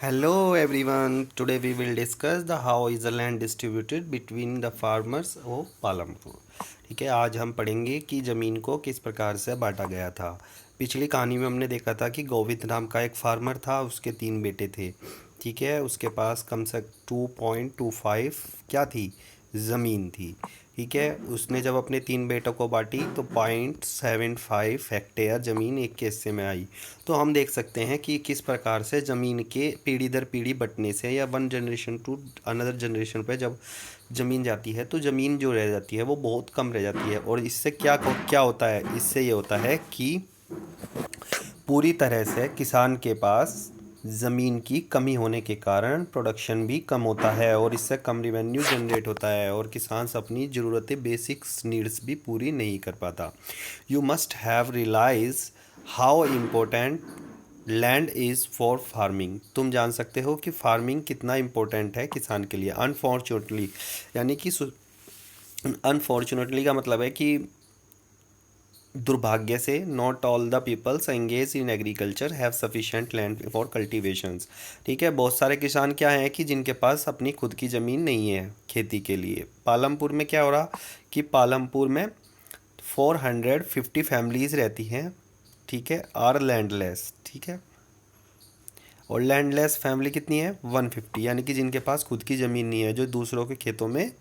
Hello everyone. Today we will discuss the how is the land distributed between the farmers of Palampur. ठीक है, आज हम पढ़ेंगे कि ज़मीन को किस प्रकार से बांटा गया था। पिछली कहानी में हमने देखा था कि गोविंद नाम का एक फार्मर था, उसके 3 बेटे थे। ठीक है, उसके पास कम से 2.25 क्या थी, ज़मीन थी। ठीक है, उसने जब अपने 3 बेटों को बांटी तो 0.75 हेक्टेयर ज़मीन एक के हिस्से में आई। तो हम देख सकते हैं कि किस प्रकार से ज़मीन के पीढ़ी दर पीढ़ी बंटने से या one generation to another generation पे जब ज़मीन जाती है तो ज़मीन जो रह जाती है वो बहुत कम रह जाती है। और इससे क्या क्या होता है, इससे ये होता है कि पूरी तरह से किसान के पास ज़मीन की कमी होने के कारण प्रोडक्शन भी कम होता है और इससे कम रिवेन्यू जनरेट होता है और किसान अपनी ज़रूरतें बेसिक्स नीड्स भी पूरी नहीं कर पाता। You must have realise how important land is for farming. तुम जान सकते हो कि फार्मिंग कितना इम्पोर्टेंट है किसान के लिए। अनफॉर्चुनेटली यानी कि अनफॉर्चुनेटली का मतलब है कि दुर्भाग्य से not all the peoples engage in agriculture have sufficient land for cultivations. ठीक है, बहुत सारे किसान क्या हैं कि जिनके पास अपनी खुद की ज़मीन नहीं है खेती के लिए। पालमपुर में क्या हो रहा कि पालमपुर में 450 फैमिलीज़ रहती हैं। ठीक है, आर लैंडलेस। ठीक है, और लैंडलेस फैमिली कितनी है, 150, यानी कि जिनके पास खुद की ज़मीन नहीं है, जो दूसरों के खेतों में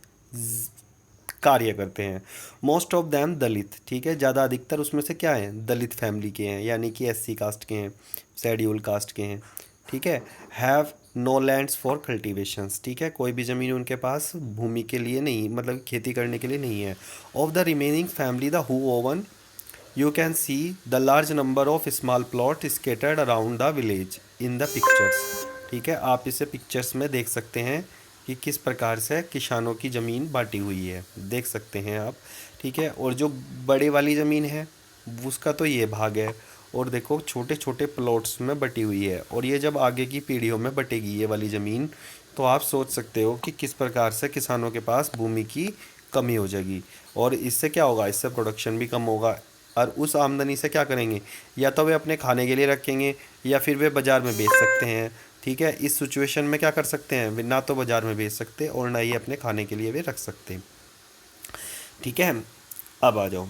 कार्य करते हैं। मोस्ट ऑफ दैम दलित। ठीक है, ज़्यादा अधिकतर उसमें से क्या है, दलित फैमिली के हैं, यानी कि एससी कास्ट के हैं, शेड्यूल कास्ट के हैं। ठीक है, have no lands for cultivations. ठीक है, कोई भी ज़मीन उनके पास भूमि के लिए नहीं, मतलब खेती करने के लिए नहीं है। Of the remaining family the who oven you can see the large number of small plot scattered around the village in the pictures। ठीक है, आप इसे पिक्चर्स में देख सकते हैं कि किस प्रकार से किसानों की ज़मीन बांटी हुई है, देख सकते हैं आप। ठीक है, और जो बड़े वाली ज़मीन है उसका तो ये भाग है, और देखो छोटे छोटे प्लॉट्स में बटी हुई है। और ये जब आगे की पीढ़ियों में बटेगी ये वाली ज़मीन, तो आप सोच सकते हो कि किस प्रकार से किसानों के पास भूमि की कमी हो जाएगी। और इससे क्या होगा, इससे प्रोडक्शन भी कम होगा। और उस आमदनी से क्या करेंगे, या तो वे अपने खाने के लिए रखेंगे या फिर वे बाज़ार में बेच सकते हैं। ठीक है, इस सिचुएशन में क्या कर सकते हैं, वे ना तो बाज़ार में बेच सकते और ना ही अपने खाने के लिए वे रख सकते। ठीक है, अब आ जाओ।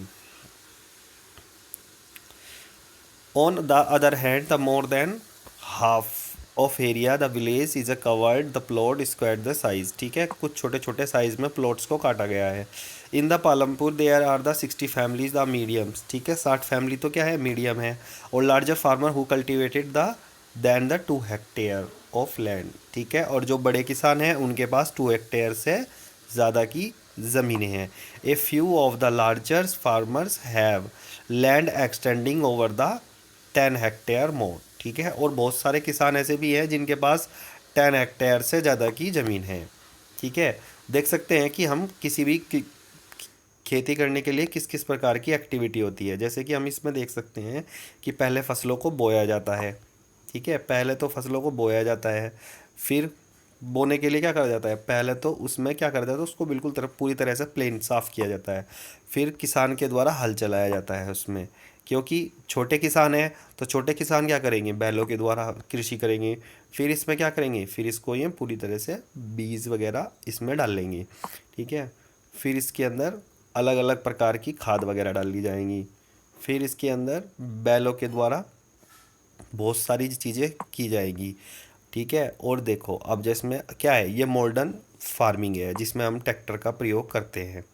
On the other hand the more than half of area the village is a covered the plot square the size. ठीक है, कुछ छोटे छोटे साइज में प्लॉट्स को काटा गया है। In the Palampur there are the 60 families the mediums. ठीक है, 60 फैमिली तो क्या है, मीडियम है। और larger farmer who cultivated the than the 2 hectare of land. ठीक है, और जो बड़े किसान हैं उनके पास 2 हेक्टेयर से ज़्यादा की ज़मीनें हैं। A few of the larger farmers have land extending over the 10 hectare more. ठीक है, और बहुत सारे किसान ऐसे भी हैं जिनके पास 10 हेक्टेयर से ज़्यादा की ज़मीन है। ठीक है, देख सकते हैं कि हम किसी भी खेती करने के लिए किस किस प्रकार की एक्टिविटी होती है। जैसे कि हम इसमें देख सकते हैं कि पहले फसलों को बोया जाता है। ठीक है, पहले तो फसलों को बोया जाता है, फिर बोने के लिए क्या करा जाता है, पहले तो उसमें क्या करा जाता है, उसको बिल्कुल पूरी तरह से प्लेन साफ़ किया जाता है। फिर किसान के द्वारा हल चलाया जाता है उसमें, क्योंकि छोटे किसान हैं तो छोटे किसान क्या करेंगे, बैलों के द्वारा कृषि करेंगे। फिर इसमें क्या करेंगे, फिर इसको ये पूरी तरह से बीज वगैरह इसमें डाल लेंगे। ठीक है, फिर इसके अंदर अलग अलग प्रकार की खाद वगैरह डाली जाएंगी। फिर इसके अंदर बैलों के द्वारा बहुत सारी चीज़ें की जाएगी। ठीक है, और देखो अब जिसमें क्या है, ये मॉडर्न फार्मिंग है जिसमें हम ट्रैक्टर का प्रयोग करते हैं।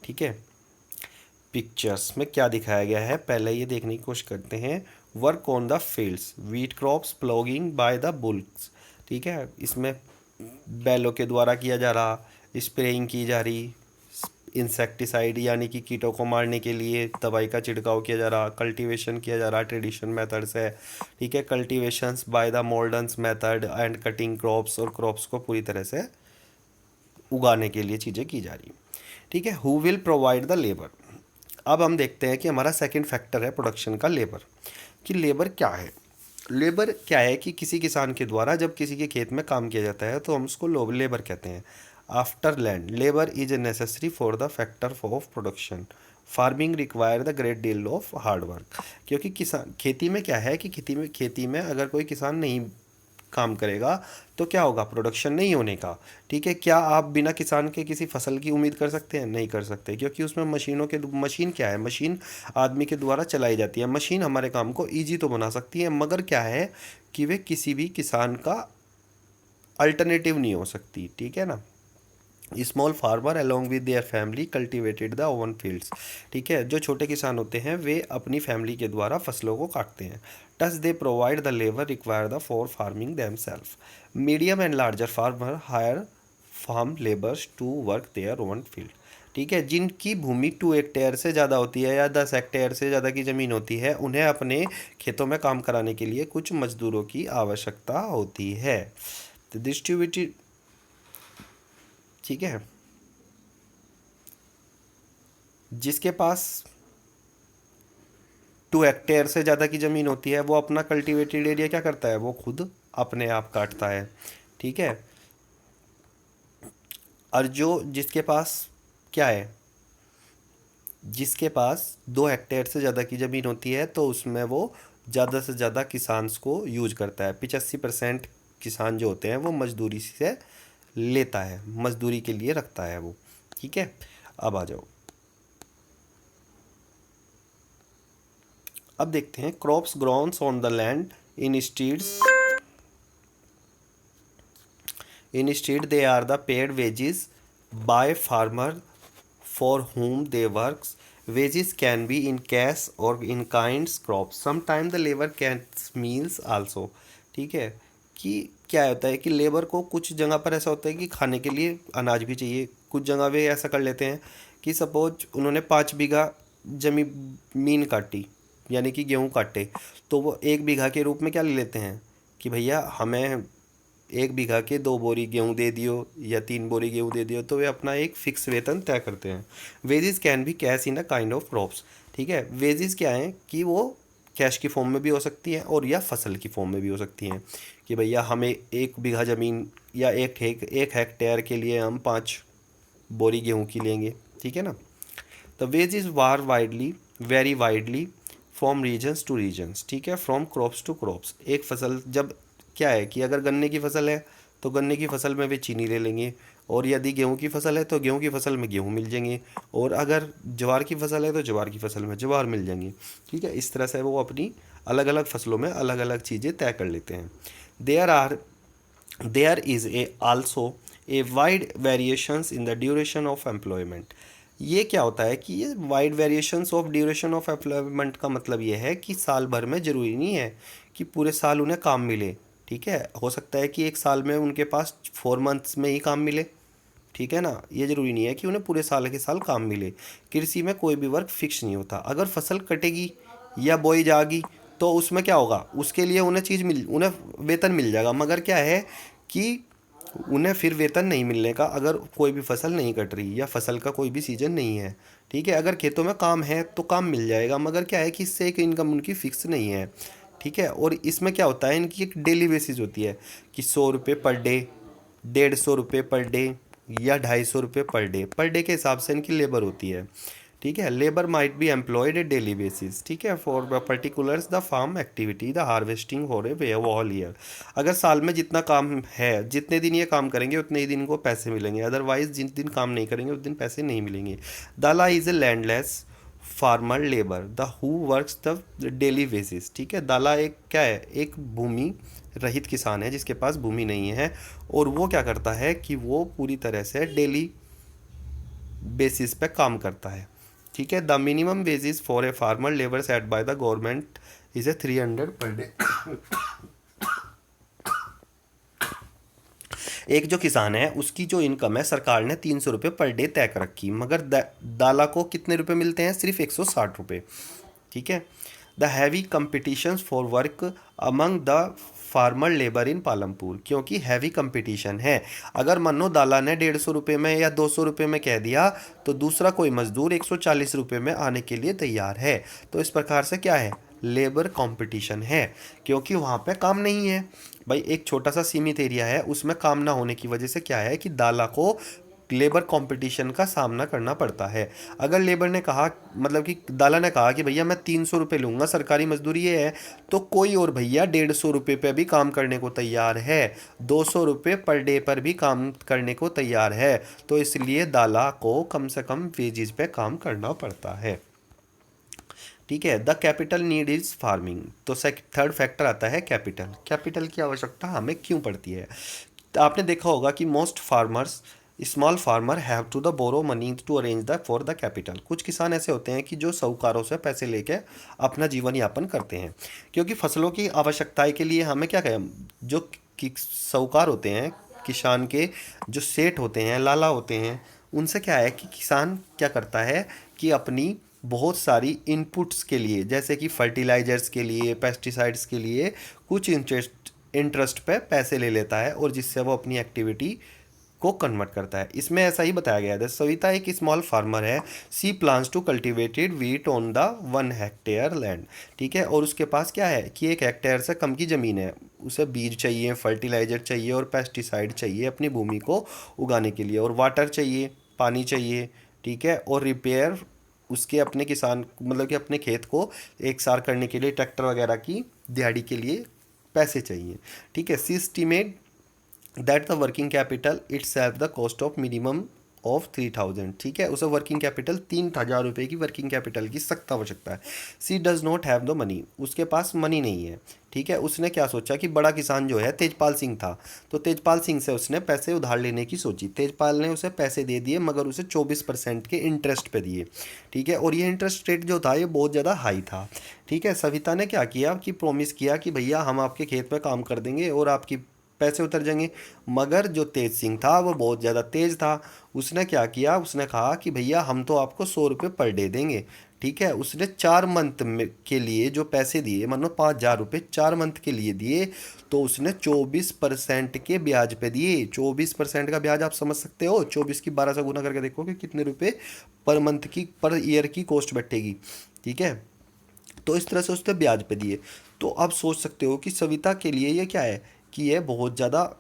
ठीक है, पिक्चर्स में क्या दिखाया गया है पहले ये देखने की कोशिश करते हैं। Work on the fields, wheat crops plogging by the bulls. ठीक है, इसमें बैलों के द्वारा किया जा रहा, स्प्रेइंग की जा रही, इंसेक्टिसाइड यानी कि कीटों को मारने के लिए दवाई का छिड़काव किया जा रहा, कल्टीवेशन किया जा रहा ट्रेडिशन मेथड से। ठीक है, cultivations by the moderns method and cutting crops, और क्रॉप्स को पूरी तरह से उगाने के लिए चीज़ें की जा रही। ठीक है, who will provide the labour. अब हम देखते हैं कि हमारा सेकंड फैक्टर है प्रोडक्शन का, लेबर। कि लेबर क्या है, लेबर क्या है कि किसी किसान के द्वारा जब किसी के खेत में काम किया जाता है तो हम उसको लेबर कहते हैं। After land labour is necessary for the factor of production. Farming require the great deal of hard work. क्योंकि किसान खेती में क्या है कि खेती में अगर कोई किसान नहीं काम करेगा तो क्या होगा, प्रोडक्शन नहीं होने का। ठीक है, क्या आप बिना किसान के किसी फसल की उम्मीद कर सकते हैं? नहीं कर सकते, क्योंकि उसमें मशीन क्या है, मशीन आदमी के द्वारा चलाई जाती है। मशीन हमारे काम को ईजी तो बना सकती है, मगर क्या है कि वे किसी भी किसान का अल्टरनेटिव नहीं हो सकती। ठीक है ना। Small farmer along with their family cultivated the oven fields. ठीक है, जो छोटे किसान होते हैं वे अपनी फैमिली के द्वारा फसलों को काटते हैं। Thus they provide the labour require the for farming themself. Medium and larger farmer hire farm labours to work their own field. ठीक है, जिनकी भूमि 2 हेक्टेयर से ज़्यादा होती है या 10 हेक्टेयर से ज़्यादा की ज़मीन होती है, उन्हें अपने खेतों में काम कराने के लिए कुछ मजदूरों की आवश्यकता होती है। तो डिस्ट्रीब्यूटेड, ठीक है, जिसके पास 2 हेक्टेयर से ज़्यादा की ज़मीन होती है वो अपना कल्टीवेटेड एरिया क्या करता है, वो खुद अपने आप काटता है। ठीक है, और जो जिसके पास क्या है, जिसके पास 2 हेक्टेयर से ज़्यादा की ज़मीन होती है तो उसमें वो ज़्यादा से ज़्यादा किसान को यूज करता है। 85% किसान जो होते हैं वो मजदूरी से लेता है, मजदूरी के लिए रखता है वो। ठीक है, अब आ जाओ, अब देखते हैं crops grows on the land instead, instead they are the paid wages by farmer for whom they works. Wages can be in cash or in kinds crops. Sometimes the labor gets meals also. ठीक है, कि क्या होता है कि labour को कुछ जगह पर ऐसा होता है कि खाने के लिए अनाज भी चाहिए। कुछ जगह वे ऐसा कर लेते हैं कि सपोज उन्होंने 5 बीघा मीन काटी, यानी कि गेहूँ काटे, तो वो 1 बीघा के रूप में क्या ले लेते हैं कि भैया हमें 1 बीघा के 2 बोरी गेहूँ दे दियो या 3 बोरी गेहूँ दे दियो, तो वे अपना एक फिक्स वेतन तय करते हैं। वेजेस कैन भी cash in a kind of crops. ठीक है, वेजेस क्या है कि वो कैश की फॉर्म में भी हो सकती है और या फसल की फॉर्म में भी हो सकती हैं, कि भैया हमें 1 बीघा ज़मीन या 1 हेक्टेयर के लिए हम 5 बोरी गेहूँ की लेंगे। ठीक है ना। The wages war widely very widely from reasons two reasons. ठीक है, फ्रॉम क्रॉप्स टू क्रॉप्स। एक फसल जब क्या है कि अगर गन्ने की फसल है तो गन्ने की फसल में वे चीनी ले लेंगे, और यदि गेहूं की फसल है तो गेहूं की फसल में गेहूं मिल जाएंगे, और अगर ज्वार की फसल है तो ज्वार की फसल में ज्वार मिल जाएंगी। ठीक है, इस तरह से वो अपनी अलग अलग फसलों में अलग अलग चीज़ें तय कर लेते हैं। There is a also a wide variations in the duration of employment. ये क्या होता है कि ये wide variations of duration of employment का मतलब ये है कि साल भर में ज़रूरी नहीं है कि पूरे साल उन्हें काम मिले। ठीक है, हो सकता है कि एक साल में उनके पास 4 मंथ्स में ही काम मिले। ठीक है ना, ये ज़रूरी नहीं है कि उन्हें पूरे साल के साल काम मिले। कृषि में कोई भी वर्क फिक्स नहीं होता। अगर फसल कटेगी या बोई जाएगी तो उसमें क्या होगा, उसके लिए उन्हें वेतन मिल जाएगा, मगर क्या है कि उन्हें फिर वेतन नहीं मिलने का अगर कोई भी फसल नहीं कट रही या फसल का कोई भी सीजन नहीं है। ठीक है, अगर खेतों में काम है तो काम मिल जाएगा, मगर क्या है कि इससे एक इनकम उनकी फिक्स नहीं है। ठीक है, और इसमें क्या होता है, इनकी एक डेली बेसिस होती है कि 100 रुपये पर डे, 150 रुपये पर डे या 250 रुपये पर डे के हिसाब से इनकी लेबर होती है। ठीक है, labour might be employed a daily basis. ठीक है, for particulars the farm activity the harvesting हो रहे वे ऑल ईयर। अगर साल में जितना काम है, जितने दिन ये काम करेंगे उतने ही दिन इनको पैसे मिलेंगे, अदरवाइज जिन दिन काम नहीं करेंगे उस दिन पैसे नहीं मिलेंगे। दाला is a landless farmer labour the who works the daily basis. ठीक है, दाला एक क्या है, एक भूमि रहित किसान है जिसके पास भूमि नहीं है, और वो क्या करता है कि वो पूरी तरह से डेली बेसिस पे काम करता है। ठीक है, the minimum wages for a farmer labour set by the government is a 300 per day. एक जो किसान है उसकी जो इनकम है सरकार ने 300 रुपये पर डे तय कर रखी, मगर दाला को कितने रुपए मिलते हैं, सिर्फ 160 रुपये। ठीक है, the heavy competition for work among the farmer labour in Palampur. क्योंकि हैवी कंपटीशन है, अगर मानो दाला ने 150 रुपये में या 200 रुपये में कह दिया तो दूसरा कोई मजदूर 140 रुपये में आने के लिए तैयार है। तो इस प्रकार से क्या है, लेबर कंपटीशन है, क्योंकि वहाँ पे काम नहीं है। भाई एक छोटा सा सीमित एरिया है, उसमें काम ना होने की वजह से क्या है कि दाला को लेबर कंपटीशन का सामना करना पड़ता है। अगर लेबर ने कहा, मतलब कि दाला ने कहा कि भैया मैं 300 रुपये लूँगा, सरकारी मजदूरी ये है, तो कोई और भैया 150 रुपये पे भी काम करने को तैयार है, 200 रुपये पर डे पर भी काम करने को तैयार है। तो इसलिए दाला को कम से कम वेजेस पे काम करना पड़ता है। ठीक है, the capital need is farming. तो थर्ड फैक्टर आता है कैपिटल। कैपिटल की आवश्यकता हमें क्यों पड़ती है? तो आपने देखा होगा कि most farmers, small farmer have to the borrow money to arrange the for the capital. कुछ किसान ऐसे होते हैं कि जो साहूकारों से पैसे लेके अपना जीवन यापन करते हैं, क्योंकि फसलों की आवश्यकताएं के लिए हमें क्या कहें, जो साहूकार होते हैं, किसान के जो सेठ होते हैं, लाला होते हैं, उनसे क्या है कि किसान क्या करता है कि अपनी बहुत सारी इनपुट्स के लिए, जैसे कि फर्टिलाइजर्स के लिए, पेस्टिसाइड्स के लिए कुछ इंटरेस्ट पे पैसे ले लेता है, और जिससे वो अपनी एक्टिविटी को कन्वर्ट करता है। इसमें ऐसा ही बताया गया है। सविता एक स्मॉल फार्मर है, she plans to cultivated wheat on the 1 hectare land. ठीक है, और उसके पास क्या है कि 1 हेक्टेयर से कम की ज़मीन है, उसे बीज चाहिए, फर्टिलाइजर चाहिए और पेस्टिसाइड चाहिए अपनी भूमि को उगाने के लिए, और वाटर चाहिए, पानी चाहिए। ठीक है, और रिपेयर उसके अपने किसान, मतलब कि अपने खेत को एक सार करने के लिए ट्रैक्टर वगैरह की दिहाड़ी के लिए पैसे चाहिए। ठीक है, she estimate that the working capital it's have the cost of minimum of 3000। ठीक है, उसे वर्किंग कैपिटल 3000 रुपये की वर्किंग कैपिटल की सख्त आवश्यकता है। She does not have the money, उसके पास मनी नहीं है। ठीक है, उसने क्या सोचा कि बड़ा किसान जो है तेजपाल सिंह था, तो तेजपाल सिंह से उसने पैसे उधार लेने की सोची। तेजपाल ने उसे पैसे दे दिए, मगर उसे 24% के इंटरेस्ट पे दिए। ठीक है, और ये इंटरेस्ट रेट जो था ये बहुत ज़्यादा हाई था। ठीक है, सविता ने क्या किया कि प्रॉमिस किया कि भैया हम आपके खेत में काम कर देंगे और आपकी पैसे उतर जाएंगे। मगर जो तेज सिंह था वो बहुत ज़्यादा तेज था। उसने क्या किया, उसने कहा कि भैया हम तो आपको 100 रुपये पर डे देंगे। ठीक है, उसने 4 मंथ में के लिए जो पैसे दिए, मानो 5000 रुपये 4 मंथ के लिए दिए, तो उसने 24% के ब्याज पे दिए। 24% का ब्याज आप समझ सकते हो, 24 की 12 से गुना करके देखो कि कितने रुपए पर मंथ की, पर ईयर की कॉस्ट बैठेगी। ठीक है, तो इस तरह से उसने ब्याज पे दिए। तो आप सोच सकते हो कि सविता के लिए ये क्या है कि ये बहुत ज़्यादा,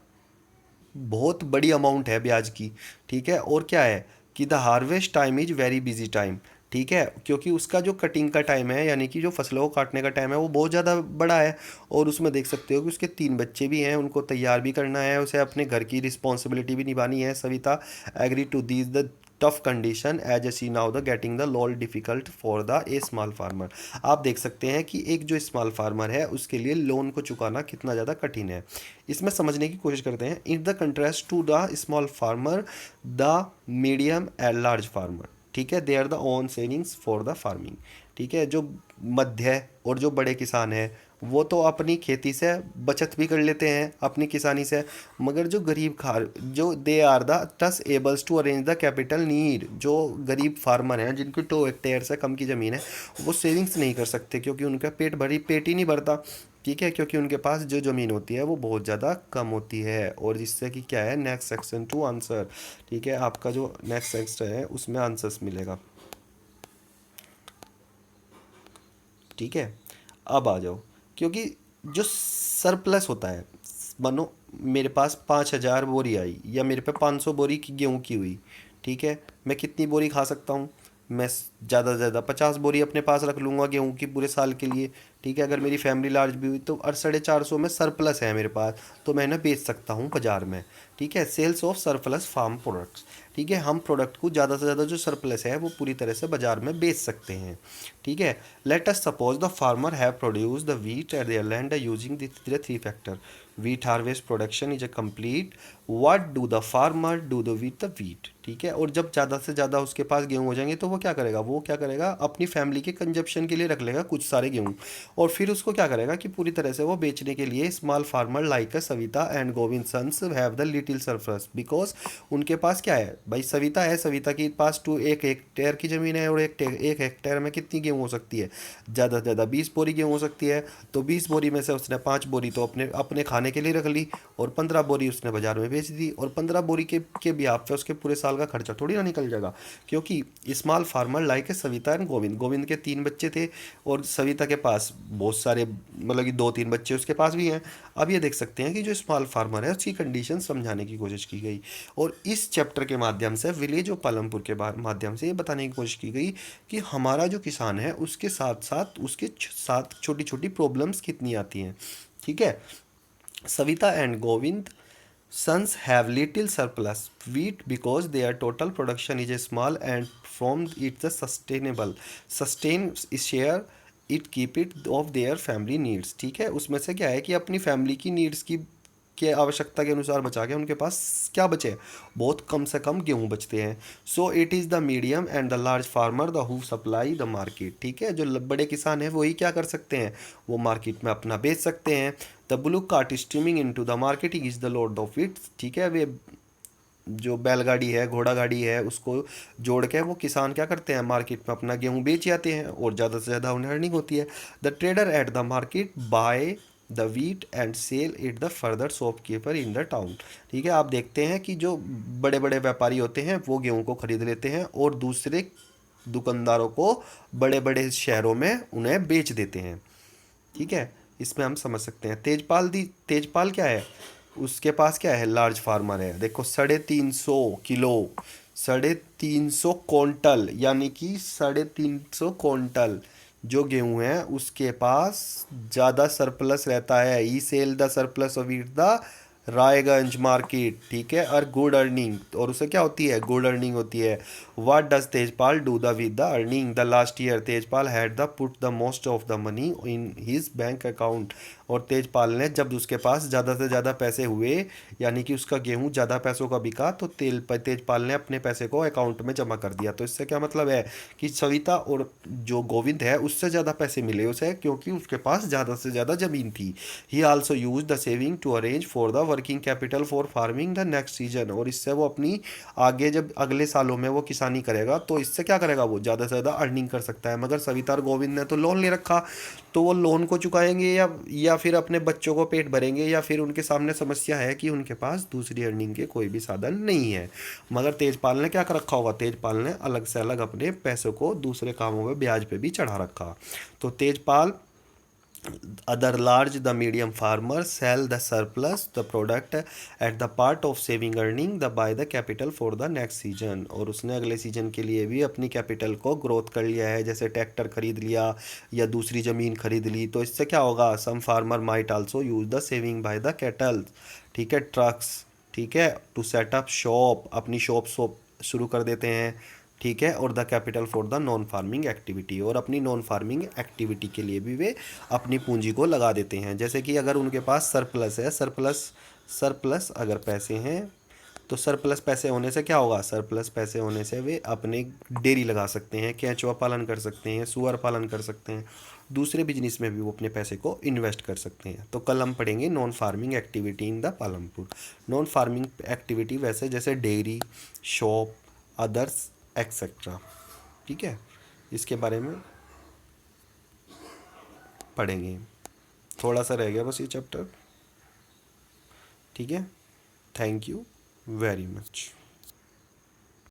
बहुत बड़ी अमाउंट है ब्याज की। ठीक है, और क्या है कि the harvest time is very busy time. ठीक है, क्योंकि उसका जो कटिंग का टाइम है, यानी कि जो फसलों को काटने का टाइम है, वो बहुत ज़्यादा बड़ा है। और उसमें देख सकते हो कि उसके 3 बच्चे भी हैं, उनको तैयार भी करना है, उसे अपने घर की रिस्पॉन्सिबिलिटी भी निभानी है। Savita agree to these the tough condition as a see now the getting the loan difficult for the a small farmer. आप देख सकते हैं कि एक जो स्मॉल फार्मर है उसके लिए लोन को चुकाना कितना ज़्यादा कठिन है। इसमें समझने की कोशिश करते हैं। In the contrast to the small farmer, the medium and large farmer, ठीक है, they are the own savings for the farming. ठीक है, जो मध्य और जो बड़े किसान हैं वो तो अपनी खेती से बचत भी कर लेते हैं, अपनी किसानी से। मगर जो गरीब खार, जो दे आर द टस ables to arrange the capital need, जो गरीब फार्मर हैं जिनकी 2 हेक्टेयर से कम की ज़मीन है, वो सेविंग्स नहीं कर सकते, क्योंकि उनका पेट ही नहीं भरता। ठीक है, क्योंकि उनके पास जो ज़मीन होती है वो बहुत ज़्यादा कम होती है। और जिससे कि क्या है, नेक्स्ट सेक्शन टू आंसर। ठीक है, आपका जो नेक्स्ट सेक्शन है उसमें आंसर्स मिलेगा। ठीक है, अब आ जाओ। क्योंकि जो सरप्लस होता है, मानो मेरे पास 5000 बोरी आई, या मेरे पे 500 बोरी की गेहूँ की हुई। ठीक है, मैं कितनी बोरी खा सकता हूँ? मैं ज़्यादा से ज़्यादा 50 बोरी अपने पास रख लूँगा गेहूँ की पूरे साल के लिए। ठीक है, अगर मेरी फैमिली लार्ज भी हुई तो 450 में सरप्लस है मेरे पास, तो मैं इन्हें बेच सकता हूँ बाज़ार में। ठीक है, sales of surplus farm products. ठीक है, हम प्रोडक्ट को ज़्यादा से ज़्यादा जो सरप्लस है वो पूरी तरह से बाज़ार में बेच सकते हैं। ठीक है, let us suppose the farmer have produce the wheat eight there land using the 3 factor. Wheat harvest production is a complete, what do the farmer do the with the wheat. ठीक है, और जब ज़्यादा से ज़्यादा उसके पास गेहूँ हो जाएंगे तो वो क्या करेगा, अपनी फैमिली के कंजप्शन के लिए रख लेगा कुछ सारे गेहूँ, और फिर उसको क्या करेगा कि पूरी तरह से वो बेचने के लिए। Small farmer like Savita and Govind sons have the little surplus because उनके पास क्या है भाई, सविता है, सविता के पास 1 हेक्टेयर की ज़मीन है, और 1 हेक्टेयर में कितनी गेहूँ हो सकती है, ज़्यादा से ज़्यादा 20 बोरी गेहूँ हो सकती है। तो 20 बोरी में से उसने 5 बोरी तो अपने अपने खाने के लिए रख ली, और 15 बोरी उसने बाजार में बेच दी। और 15 बोरी के ब्याह पे उसके पूरे साल का खर्चा थोड़ी ना निकल जाएगा, क्योंकि small farmer like Savita and Govind, Govind के 3 बच्चे थे, और सविता के पास बहुत सारे, मतलब कि 2-3 बच्चे उसके पास भी हैं। अब ये देख सकते हैं कि जो स्मॉल फार्मर है उसकी कंडीशन समझाने की कोशिश की गई। और इस चैप्टर के माध्यम माध्यम से, विलेज ऑफ पालमपुर के माध्यम से ये बताने की कोशिश की गई कि हमारा जो किसान है उसके साथ साथ उसके साथ छोटी छोटी प्रॉब्लम्स कितनी आती हैं। ठीक है। Savita and Govind sons have little surplus wheat because their total production is small and from it the sustain share it keep it of their family needs। ठीक है, उसमें से क्या है कि अपनी फैमिली की नीड्स की के आवश्यकता के अनुसार बचा के उनके पास क्या बचे, बहुत कम से कम गेहूं बचते हैं। So it is the medium and the large farmer the who supply the market. ठीक है, जो बड़े किसान हैं वही क्या कर सकते हैं, वो मार्केट में अपना बेच सकते हैं। The blue cart streaming into the market is the lord of it. ठीक है, वे जो बैलगाड़ी है, घोड़ा गाड़ी है, उसको जोड़ के वो किसान क्या करते हैं, मार्केट में अपना गेहूं बेच जाते हैं और ज़्यादा से ज़्यादा उन्हें अर्निंग होती है। The trader at the market buy the wheat and sell it the further shopkeeper in the town. ठीक है, आप देखते हैं कि जो बड़े बड़े व्यापारी होते हैं वो गेहूं को खरीद लेते हैं और दूसरे दुकानदारों को बड़े बड़े शहरों में उन्हें बेच देते हैं। ठीक है, इसमें हम समझ सकते हैं। तेजपाल क्या है, उसके पास क्या है, लार्ज फार्मर है। देखो 350 किलो, 350 क्विंटल, यानी कि 350 क्विंटल जो गेहूं है उसके पास ज़्यादा सरप्लस रहता है। He sell the surplus of it the Raiganj market. ठीक है, और गुड अर्निंग, और उसे क्या होती है, गुड अर्निंग होती है। What does Tejpal do the with the earning the last year, Tejpal had the put the most of the money in his bank account. और तेजपाल ने जब उसके पास ज़्यादा से ज़्यादा पैसे हुए, यानी कि उसका गेहूं ज़्यादा पैसों का बिका, तो तेजपाल ने अपने पैसे को अकाउंट में जमा कर दिया। तो इससे क्या मतलब है कि सविता और जो गोविंद है उससे ज़्यादा पैसे मिले उसे, क्योंकि उसके पास ज़्यादा से ज़्यादा ज़मीन थी। He also use the saving to arrange for the working capital for farming the next season. और इससे वो अपनी आगे जब अगले सालों में वो किसानी करेगा तो इससे क्या करेगा, वो ज़्यादा से ज़्यादा अर्निंग कर सकता है। मगर सविता और गोविंद ने तो लोन ले रखा, तो वो लोन को चुकाएंगे या फिर अपने बच्चों को पेट भरेंगे, या फिर उनके सामने समस्या है कि उनके पास दूसरी अर्निंग के कोई भी साधन नहीं है। मगर तेजपाल ने क्या कर रखा होगा, तेजपाल ने अलग से अलग अपने पैसों को दूसरे कामों में ब्याज पे भी चढ़ा रखा। तो Tejpal other large the medium farmers sell the surplus the product at the part of saving earning the buy the capital for the next season। और उसने अगले सीजन के लिए भी अपनी कैपिटल को ग्रोथ कर लिया है, जैसे ट्रैक्टर खरीद लिया या दूसरी ज़मीन खरीद ली। तो इससे क्या होगा, some farmer might also use the saving by the cattle, ठीक है, ट्रक्स, ठीक है, टू सेट अप शॉप, अपनी शॉप शुरू कर देते हैं। ठीक है, और the capital for the non farming activity, और अपनी नॉन फार्मिंग एक्टिविटी के लिए भी वे अपनी पूंजी को लगा देते हैं। जैसे कि अगर उनके पास सरप्लस है, सरप्लस अगर पैसे हैं, तो सरप्लस पैसे होने से क्या होगा, सरप्लस पैसे होने से वे अपने डेयरी लगा सकते हैं, केंचुआ पालन कर सकते हैं, सुअर पालन कर सकते हैं, दूसरे बिजनेस में भी वो अपने पैसे को इन्वेस्ट कर सकते हैं। तो कल हम पढ़ेंगे non farming activity in the Palampur. Non farming activity वैसे जैसे डेयरी, शॉप, अदर्स एक्सेट्रा। ठीक है, इसके बारे में पढ़ेंगे। थोड़ा सा रह गया बस ये चैप्टर। ठीक है, थैंक यू वेरी मच।